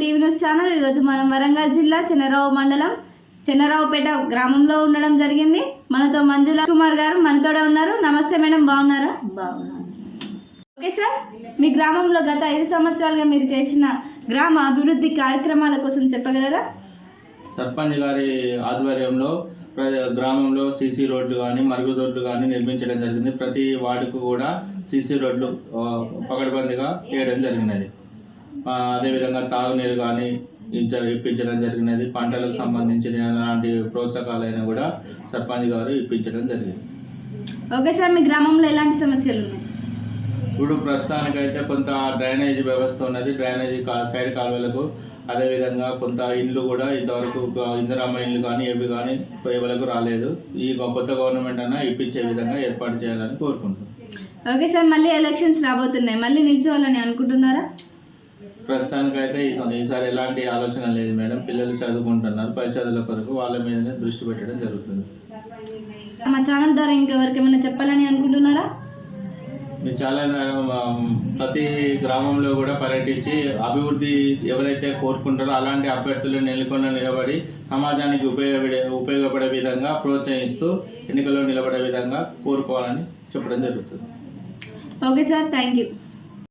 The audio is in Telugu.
TV news channel. ఈరోజు మనం వరంగల్ జిల్లా చెన్నరావు మండలం చెన్నరావుపేట గ్రామంలో ఉండడం జరిగింది. మనతో మంజుల కుమార్ గారు మనతోనే ఉన్నారు. నమస్తే మేడం, బాగున్నారా? బాగున్నాను. ఓకే సార్, మీ గ్రామంలో గత 5 సంవత్సరాలుగా మీరు చేసిన గ్రామ అభివృద్ధి కార్యక్రమాల కోసం చెప్పగలరా? సర్పంచ్ గారి ఆధ్వర్యంలో గ్రామంలో సీసీ రోడ్లు కానీ మరుగుదొడ్లు కానీ నిర్మించడం జరిగింది. ప్రతి వార్డుకు కూడా సీసీ రోడ్లు పకడ్బందీగా వేయడం జరిగినది. అదేవిధంగా తాగునీరు కానీ ఇప్పించడం జరిగినది. పంటలకు సంబంధించిన ఎలాంటి ప్రోత్సాహాలైనా కూడా సర్పంచ్ గారు ఇప్పించడం జరిగింది. ఓకే సార్, మీ గ్రామంలో ఎలాంటి సమస్యలు ఉన్నాయి? ఇప్పుడు ప్రస్తుతానికైతే కొంత డ్రైనేజీ వ్యవస్థ ఉన్నది. డ్రైనేజీ సైడ్ కాలువలకు, అదేవిధంగా కొంత ఇండ్లు కూడా ఇంతవరకు ఇందిరమ్మ ఇండ్లు కానీ ఏవి కానీ ఎవరికి రాలేదు. ఈ కొత్త గవర్నమెంట్ అన్నా ఇప్పించే విధంగా ఏర్పాటు చేయాలని కోరుకుంటున్నాం. ఓకే సార్, మళ్ళీ ఎలక్షన్స్ రాబోతున్నాయి, మళ్ళీ నిల్చోవాలని అనుకుంటున్నారా? ప్రస్తుతానికైతే ఈసారి ఎలాంటి ఆలోచన లేదు మేడం. పిల్లలు చదువుకుంటున్నారు, పరిచయాల కొరకు వాళ్ళ మీదనే దృష్టి పెట్టడం జరుగుతుంది. మా ఛానల్ ద్వారా ఇంకెవరికి ఏమైనా చెప్పాలని అనుకుంటున్నారా? మీ ఛానల్ ప్రతి గ్రామంలో కూడా పర్యటించి అభివృద్ధి ఎవరైతే కోరుకుంటారో అలాంటి అభ్యర్థులను నిలబడి సమాజానికి ఉపయోగపడే విధంగా ప్రోత్సహిస్తూ ఎన్నికల్లో నిలబడే విధంగా కోరుకోవాలని చెప్పడం జరుగుతుంది. Okay sir, thank you.